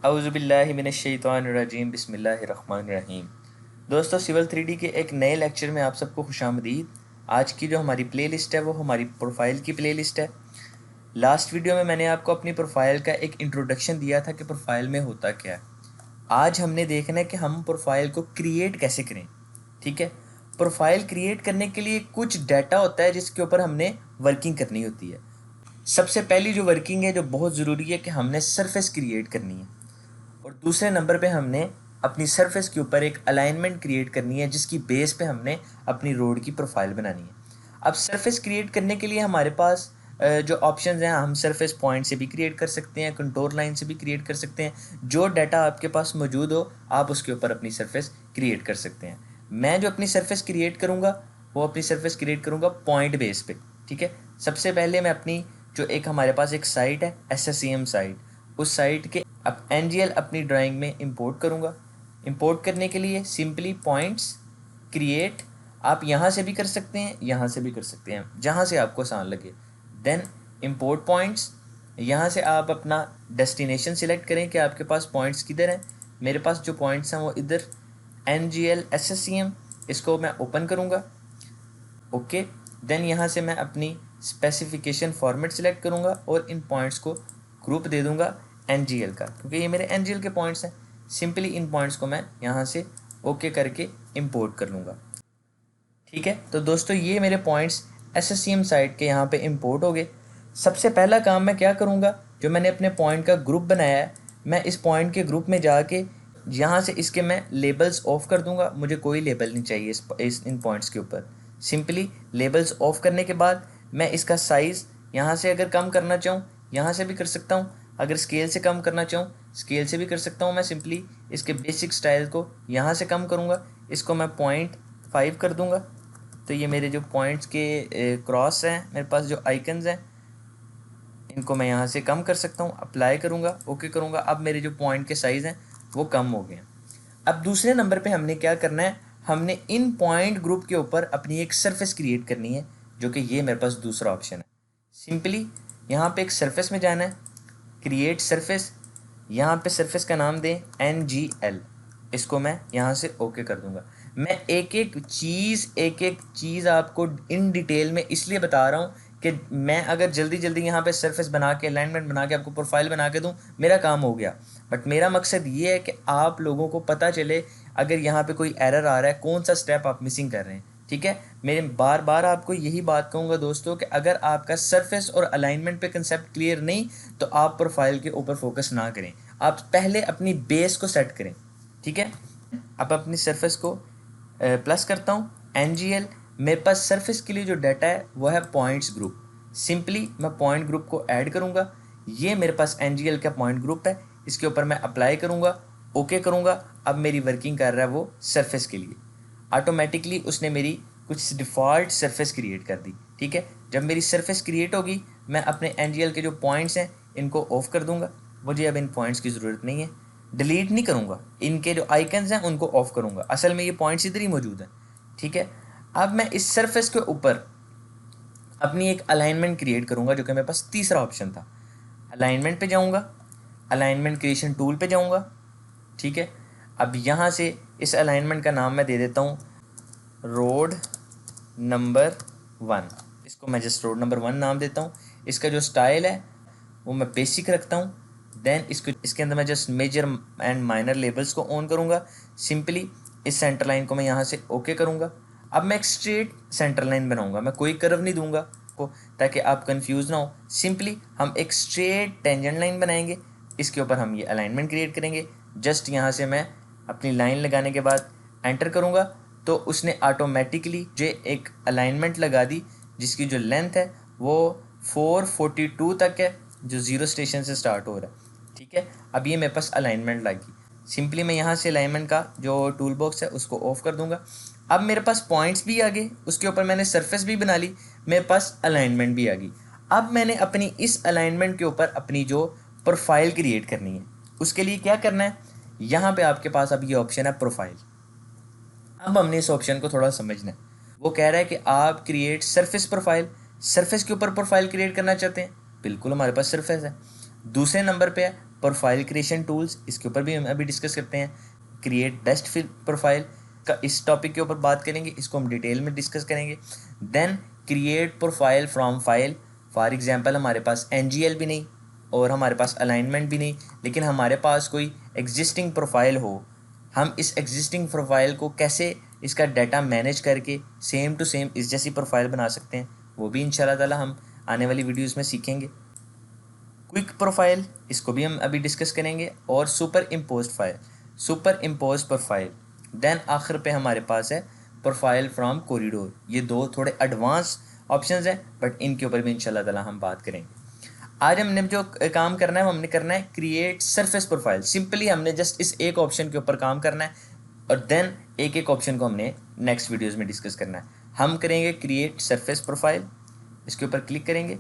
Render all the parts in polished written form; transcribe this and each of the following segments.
औज़ुबिल्लाहि मिनश्शैतानिर्रजीम बिस्मिल्लाहिर्रहमानिर्रहीम। दोस्तों, civil 3D के एक नए लेक्चर में आप सबको खुशामदीद। आज की जो हमारी प्लेलिस्ट है वो हमारी प्रोफाइल की प्लेलिस्ट है। लास्ट वीडियो में मैंने आपको अपनी प्रोफाइल का एक इंट्रोडक्शन दिया था कि प्रोफाइल में होता क्या है। आज हमने देखना है कि हम प्रोफाइल को क्रिएट कैसे करें। ठीक है, प्रोफाइल क्रिएट करने के लिए कुछ डाटा होता है जिसके ऊपर हमने वर्किंग करनी होती है। सबसे पहली जो वर्किंग है जो बहुत ज़रूरी है कि हमने सरफेस क्रिएट करनी है, और दूसरे नंबर पे हमने अपनी सरफेस के ऊपर एक अलाइनमेंट क्रिएट करनी है जिसकी बेस पे हमने अपनी रोड की प्रोफाइल बनानी है। अब सरफेस क्रिएट करने के लिए हमारे पास जो ऑप्शंस हैं, हम सरफेस पॉइंट से भी क्रिएट कर सकते हैं, कंटूर लाइन से भी क्रिएट कर सकते हैं। जो डाटा आपके पास मौजूद हो आप उसके ऊपर अपनी सरफेस क्रिएट कर सकते हैं। मैं जो अपनी सरफेस क्रिएट करूँगा वो अपनी सरफेस क्रिएट करूँगा पॉइंट बेस पे। ठीक है, सबसे पहले मैं अपनी जो एक हमारे पास एक साइट है SSCM साइट, उस साइट के अब NGL अपनी ड्राइंग में इंपोर्ट करूँगा। इंपोर्ट करने के लिए सिंपली पॉइंट्स क्रिएट, आप यहाँ से भी कर सकते हैं, यहाँ से भी कर सकते हैं, जहाँ से आपको आसान लगे। देन इंपोर्ट पॉइंट्स, यहाँ से आप अपना डेस्टिनेशन सिलेक्ट करें कि आपके पास पॉइंट्स किधर हैं। मेरे पास जो पॉइंट्स हैं वो इधर NGL SSCM, इसको मैं ओपन करूँगा। ओके, देन यहाँ से मैं अपनी स्पेसिफिकेशन फॉर्मेट सिलेक्ट करूँगा और इन पॉइंट्स को ग्रुप दे दूँगा NGL का, क्योंकि ये मेरे NGL के पॉइंट्स हैं। सिंपली इन पॉइंट्स को मैं यहाँ से ओके करके इंपोर्ट कर लूँगा। ठीक है, तो दोस्तों ये मेरे पॉइंट्स SSCM साइट के यहाँ पे इंपोर्ट हो गए। सबसे पहला काम मैं क्या करूँगा, जो मैंने अपने पॉइंट का ग्रुप बनाया है, मैं इस पॉइंट के ग्रुप में जाके यहाँ से इसके मैं लेबल्स ऑफ कर दूँगा। मुझे कोई लेबल नहीं चाहिए इन पॉइंट्स के ऊपर। सिंपली लेबल्स ऑफ करने के बाद मैं इसका साइज़ यहाँ से अगर कम करना चाहूँ यहाँ से भी कर सकता हूँ, अगर स्केल से कम करना चाहूँ स्केल से भी कर सकता हूँ। मैं सिंपली इसके बेसिक स्टाइल को यहाँ से कम करूँगा, इसको मैं 0.5 कर दूँगा। तो ये मेरे जो पॉइंट्स के क्रॉस हैं, मेरे पास जो आइकन्स हैं, इनको मैं यहाँ से कम कर सकता हूँ। अप्लाई करूँगा, ओके करूँगा। अब मेरे जो पॉइंट के साइज़ हैं वो कम हो गए। अब दूसरे नंबर पे हमने क्या करना है, हमने इन पॉइंट ग्रुप के ऊपर अपनी एक सरफेस क्रिएट करनी है, जो कि ये मेरे पास दूसरा ऑप्शन है। सिंपली यहाँ पे एक सरफेस में जाना है, क्रिएट सरफेस, यहाँ पे सरफेस का नाम दें NGL, इसको मैं यहाँ से ओके कर दूँगा। मैं एक एक चीज़ आपको इन डिटेल में इसलिए बता रहा हूँ कि मैं अगर जल्दी जल्दी यहाँ पे सरफेस बना के अलाइनमेंट बना के आपको प्रोफाइल बना के दूँ, मेरा काम हो गया। बट मेरा मकसद ये है कि आप लोगों को पता चले अगर यहाँ पे कोई एरर आ रहा है, कौन सा स्टेप आप मिसिंग कर रहे हैं। ठीक है, मेरे बार बार आपको यही बात कहूँगा दोस्तों कि अगर आपका सरफेस और अलाइनमेंट पे कंसेप्ट क्लियर नहीं तो आप प्रोफाइल के ऊपर फोकस ना करें, आप पहले अपनी बेस को सेट करें। ठीक है, अब अपनी सरफेस को प्लस करता हूँ NGL। मेरे पास सरफेस के लिए जो डाटा है वो है पॉइंट्स ग्रुप। सिंपली मैं पॉइंट ग्रुप को ऐड करूँगा, ये मेरे पास NGL का पॉइंट ग्रुप है, इसके ऊपर मैं अप्लाई करूँगा, ओके करूँगा। अब मेरी वर्किंग कर रहा है वो सरफेस के लिए, ऑटोमेटिकली उसने मेरी कुछ डिफ़ॉल्ट सरफेस क्रिएट कर दी। ठीक है, जब मेरी सरफेस क्रिएट होगी मैं अपने NGL के जो पॉइंट्स हैं इनको ऑफ कर दूंगा। मुझे अब इन पॉइंट्स की ज़रूरत नहीं है, डिलीट नहीं करूँगा, इनके जो आइकन्स हैं उनको ऑफ करूँगा। असल में ये पॉइंट्स इधर ही मौजूद हैं। ठीक है, अब मैं इस सरफेस के ऊपर अपनी एक अलाइनमेंट क्रिएट करूँगा, जो कि मेरे पास तीसरा ऑप्शन था। अलाइनमेंट पे जाऊँगा, अलाइनमेंट क्रिएशन टूल पे जाऊँगा। ठीक है, अब यहाँ से इस अलाइनमेंट का नाम मैं दे देता हूँ रोड नंबर 1। इसको मैं जस्ट रोड नंबर 1 नाम देता हूँ। इसका जो स्टाइल है वो मैं बेसिक रखता हूँ। देन इसके अंदर मैं just major and minor labels को ऑन करूँगा। सिंपली इस सेंटर लाइन को मैं यहाँ से ओके करूँगा। अब मैं एक स्ट्रेट सेंटर लाइन बनाऊँगा, मैं कोई कर्व नहीं दूंगा को, ताकि आप कंफ्यूज ना हो। सिंपली हम एक स्ट्रेट टेंजेंट लाइन बनाएंगे, इसके ऊपर हम ये अलाइनमेंट क्रिएट करेंगे। जस्ट यहाँ से मैं अपनी लाइन लगाने के बाद एंटर करूँगा तो उसने ऑटोमेटिकली जो एक अलाइनमेंट लगा दी, जिसकी जो लेंथ है वो 442 तक है, जो 0 स्टेशन से स्टार्ट हो रहा है। ठीक है, अब ये मेरे पास अलाइनमेंट लगी। सिंपली मैं यहाँ से अलाइनमेंट का जो टूल बॉक्स है उसको ऑफ कर दूंगा। अब मेरे पास पॉइंट्स भी आ गए, उसके ऊपर मैंने सरफेस भी बना ली, मेरे पास अलाइनमेंट भी आ गई। अब मैंने अपनी इस अलाइनमेंट के ऊपर अपनी जो प्रोफाइल क्रिएट करनी है, उसके लिए क्या करना है, यहाँ पे आपके पास अब ये ऑप्शन है प्रोफाइल। अब हमने इस ऑप्शन को थोड़ा समझना है। वो कह रहा है कि आप क्रिएट सरफेस प्रोफाइल, सरफेस के ऊपर प्रोफाइल क्रिएट करना चाहते हैं, बिल्कुल हमारे पास सरफेस है। दूसरे नंबर पे है प्रोफाइल क्रिएशन टूल्स, इसके ऊपर भी हम अभी डिस्कस करते हैं। क्रिएट बेस्ट फिल प्रोफाइल का इस टॉपिक के ऊपर बात करेंगे, इसको हम डिटेल में डिस्कस करेंगे। Then create profile from file, for example हमारे पास एनजीएल भी नहीं और हमारे पास अलाइनमेंट भी नहीं, लेकिन हमारे पास कोई एग्जिस्टिंग प्रोफाइल हो, हम इस एग्जिस्टिंग प्रोफाइल को कैसे इसका डाटा मैनेज करके सेम टू सेम इस जैसी प्रोफाइल बना सकते हैं, वो भी इंशाल्लाह ताला हम आने वाली वीडियोस में सीखेंगे। क्विक प्रोफाइल, इसको भी हम अभी डिस्कस करेंगे। और super imposed file, super imposed profile. Then आखिर पे हमारे पास है प्रोफाइल फ्रॉम कॉरिडोर। ये दो थोड़े एडवांस ऑप्शंस हैं, बट इनके ऊपर भी इंशाल्लाह ताला हम बात करेंगे। आज हमने जो काम करना है वो हमने करना है क्रिएट सरफेस प्रोफाइल। सिंपली हमने जस्ट इस एक ऑप्शन के ऊपर काम करना है और देन एक एक ऑप्शन को हमने नेक्स्ट वीडियोस में डिस्कस करना है। हम करेंगे क्रिएट सरफेस प्रोफाइल, इसके ऊपर क्लिक करेंगे।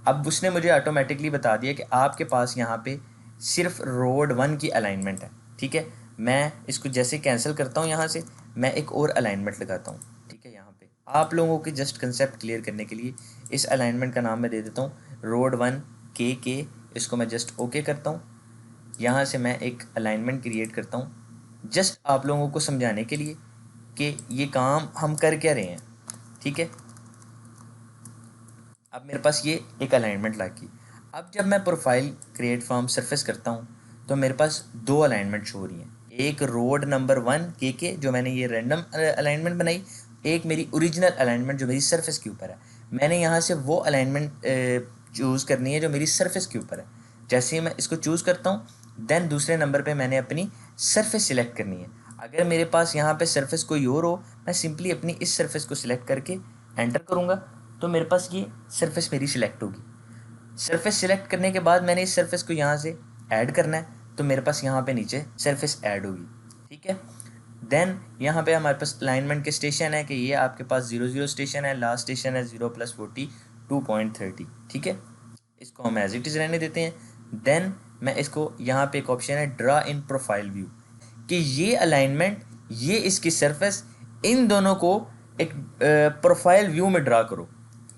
अब उसने मुझे ऑटोमेटिकली बता दिया कि आपके पास यहाँ पे सिर्फ रोड 1 की अलाइनमेंट है। ठीक है, मैं इसको जैसे कैंसिल करता हूँ यहाँ से, मैं एक और अलाइनमेंट लगाता हूँ। ठीक है, यहाँ पे आप लोगों के जस्ट कंसेप्ट क्लियर करने के लिए इस अलाइनमेंट का नाम मैं दे देता हूँ रोड 1 के। इसको मैं जस्ट ओके करता हूँ। यहाँ से मैं एक अलाइनमेंट क्रिएट करता हूँ जस्ट आप लोगों को समझाने के लिए कि ये काम हम कर क्या रहे हैं। ठीक है, अब मेरे पास ये एक अलाइनमेंट लागी। अब जब मैं प्रोफाइल क्रिएट फ्रॉम सरफेस करता हूँ तो मेरे पास दो अलाइनमेंट शो हो रही हैं। एक रोड नंबर 1 के जो मैंने ये रैंडम अलाइनमेंट बनाई, एक मेरी ओरिजिनल अलाइनमेंट जो मेरी सरफेस के ऊपर है। मैंने यहाँ से वो अलाइनमेंट चूज़ करनी है जो मेरी सरफेस के ऊपर है। जैसे ही मैं इसको चूज़ करता हूँ, देन दूसरे नंबर पे मैंने अपनी सरफेस सिलेक्ट करनी है। अगर मेरे पास यहाँ पे सरफेस कोई और हो, मैं सिंपली अपनी इस सरफेस को सिलेक्ट करके एंटर करूँगा तो मेरे पास ये सरफेस मेरी सिलेक्ट होगी। सरफेस सिलेक्ट करने के बाद मैंने इस सरफेस को यहाँ से ऐड करना है तो मेरे पास यहाँ पे नीचे सरफेस ऐड होगी। ठीक है, देन यहाँ पे हमारे पास अलाइनमेंट के स्टेशन है कि ये आपके पास 00 स्टेशन है, लास्ट स्टेशन है 0+40 2.30। ठीक है, इसको हम एज इट इज़ रहने देते हैं। देन मैं इसको यहाँ पे एक ऑप्शन है ड्रा इन प्रोफाइल व्यू, कि ये अलाइनमेंट, ये इसकी सरफेस, इन दोनों को एक प्रोफाइल व्यू में ड्रा करो।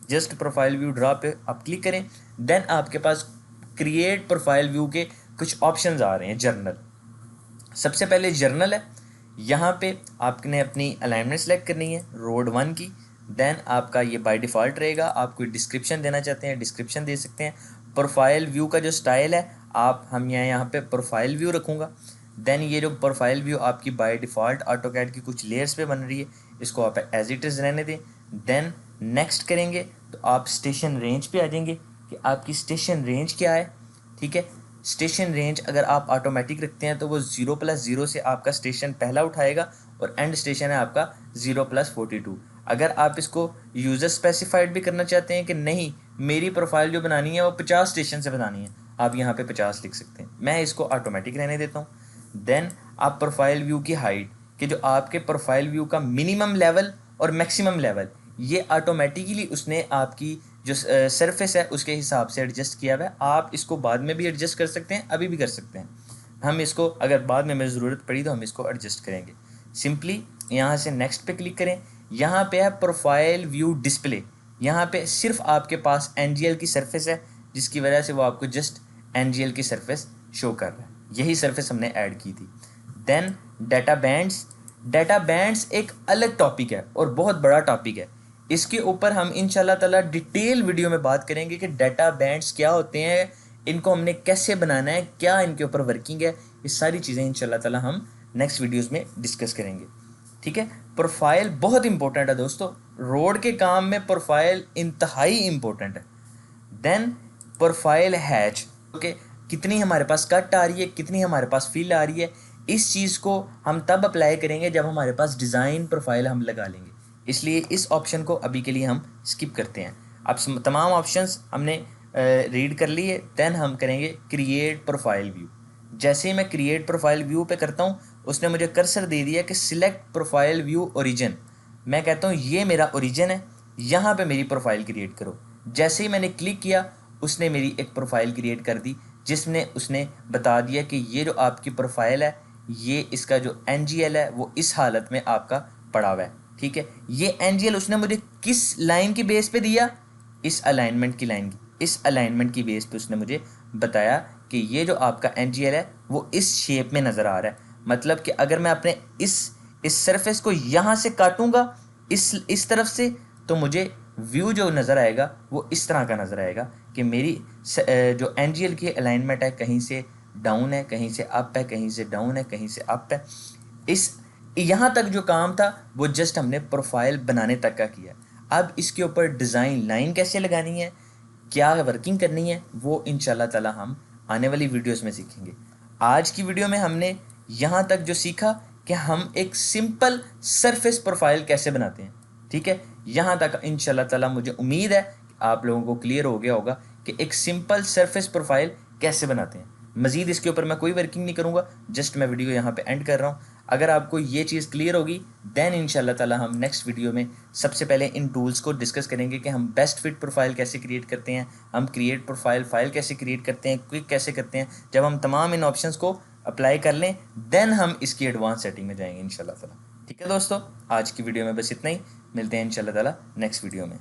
जस्ट प्रोफाइल व्यू ड्रा पे आप क्लिक करें। देन आपके पास क्रिएट प्रोफाइल व्यू के कुछ ऑप्शंस आ रहे हैं। जर्नल, सबसे पहले जर्नल है। यहाँ पे आपने अपनी अलाइनमेंट सेलेक्ट करनी है रोड 1 की। देन आपका ये बाय डिफ़ॉल्ट रहेगा। आप कोई डिस्क्रिप्शन देना चाहते हैं डिस्क्रिप्शन दे सकते हैं। प्रोफाइल व्यू का जो स्टाइल है हम यहाँ पे प्रोफाइल व्यू रखूँगा। देन ये जो प्रोफाइल व्यू आपकी बाय डिफ़ॉल्ट ऑटोकैड की कुछ लेयर्स पे बन रही है, इसको आप एज इट इज़ रहने दें। देन नेक्स्ट करेंगे तो आप स्टेशन रेंज पे आ जाएंगे कि आपकी स्टेशन रेंज क्या है। ठीक है, स्टेशन रेंज अगर आप ऑटोमेटिक रखते हैं तो वो 0+0 से आपका स्टेशन पहला उठाएगा और एंड स्टेशन है आपका 0+42। अगर आप इसको यूज़र स्पेसिफाइड भी करना चाहते हैं कि नहीं मेरी प्रोफाइल जो बनानी है वो 50 स्टेशन से बनानी है, आप यहाँ पे 50 लिख सकते हैं। मैं इसको ऑटोमेटिक रहने देता हूँ। देन आप प्रोफाइल व्यू की हाइट, कि जो आपके प्रोफाइल व्यू का मिनिमम लेवल और मैक्सिमम लेवल, ये ऑटोमेटिकली उसने आपकी जो सरफेस है उसके हिसाब से एडजस्ट किया हुआ है। आप इसको बाद में भी एडजस्ट कर सकते हैं, अभी भी कर सकते हैं। हम इसको अगर बाद में हमें ज़रूरत पड़ी तो हम इसको एडजस्ट करेंगे। सिंपली यहाँ से नेक्स्ट पे क्लिक करें। यहाँ पे है प्रोफाइल व्यू डिस्प्ले। यहाँ पे सिर्फ आपके पास एनजीएल की सरफेस है, जिसकी वजह से वो आपको जस्ट एनजीएल की सरफेस शो कर रहा है। यही सरफेस हमने ऐड की थी। Then data bands, data bands एक अलग टॉपिक है और बहुत बड़ा टॉपिक है। इसके ऊपर हम इंशाल्लाह ताला डिटेल वीडियो में बात करेंगे कि डाटा बैंड्स क्या होते हैं, इनको हमने कैसे बनाना है, क्या इनके ऊपर वर्किंग है। ये सारी चीज़ें इंशाल्लाह ताला हम नेक्स्ट वीडियोस में डिस्कस करेंगे। ठीक है, प्रोफाइल बहुत इंपॉर्टेंट है दोस्तों, रोड के काम में प्रोफाइल इंतहाई इंपॉर्टेंट है। देन प्रोफाइल हैच, ओके, कितनी हमारे पास कट आ रही है, कितनी हमारे पास फिल आ रही है, इस चीज़ को हम तब अप्लाई करेंगे जब हमारे पास डिज़ाइन प्रोफाइल हम लगा लेंगे। इसलिए इस ऑप्शन को अभी के लिए हम स्किप करते हैं। अब तमाम ऑप्शंस हमने रीड कर लिए। देन हम करेंगे क्रिएट प्रोफाइल व्यू। जैसे ही मैं क्रिएट प्रोफाइल व्यू पे करता हूँ, उसने मुझे कर्सर दे दिया कि सिलेक्ट प्रोफाइल व्यू ओरिजिन। मैं कहता हूँ ये मेरा ओरिजिन है, यहाँ पे मेरी प्रोफाइल क्रिएट करो। जैसे ही मैंने क्लिक किया, उसने मेरी एक प्रोफाइल क्रिएट कर दी, जिसने उसने बता दिया कि ये जो आपकी प्रोफाइल है, ये इसका जो एनजीएल है वो इस हालत में आपका पड़ा हुआ है। ठीक है, ये एनजीएल उसने मुझे किस लाइन की बेस पे दिया, इस अलाइनमेंट की लाइन की, इस अलाइनमेंट की बेस पे उसने मुझे बताया कि ये जो आपका NGL है वो इस शेप में नज़र आ रहा है। मतलब कि अगर मैं अपने इस सरफेस को यहाँ से काटूंगा इस तरफ से, तो मुझे व्यू जो नज़र आएगा वो इस तरह का नज़र आएगा कि मेरी जो NGL की अलाइनमेंट है कहीं से डाउन है, कहीं से अप है, कहीं से डाउन है, कहीं से अप है। इस यहाँ तक जो काम था वो जस्ट हमने प्रोफाइल बनाने तक का किया। अब इसके ऊपर डिज़ाइन लाइन कैसे लगानी है, क्या वर्किंग करनी है, वो इंशाल्लाह ताला हम आने वाली वीडियोस में सीखेंगे। आज की वीडियो में हमने यहाँ तक जो सीखा कि हम एक सिंपल सरफेस प्रोफाइल कैसे बनाते हैं। ठीक है, यहाँ तक इंशाल्लाह ताला मुझे उम्मीद है कि आप लोगों को क्लियर हो गया होगा कि एक सिंपल सरफेस प्रोफाइल कैसे बनाते हैं। मज़ीद इसके ऊपर मैं कोई वर्किंग नहीं करूँगा, जस्ट मैं वीडियो यहाँ पे एंड कर रहा हूँ। अगर आपको ये चीज़ क्लियर होगी देन इंशाल्लाह ताला हम नेक्स्ट वीडियो में सबसे पहले इन टूल्स को डिस्कस करेंगे कि हम बेस्ट फिट प्रोफाइल कैसे क्रिएट करते हैं, हम क्रिएट प्रोफाइल फाइल कैसे क्रिएट करते हैं, क्विक कैसे करते हैं। जब हम तमाम इन ऑप्शंस को अप्लाई कर लें देन हम इसकी एडवांस सेटिंग में जाएंगे इंशाल्लाह ताला। ठीक है दोस्तों, आज की वीडियो में बस इतना ही। मिलते हैं इंशाल्लाह ताला नेक्स्ट वीडियो में।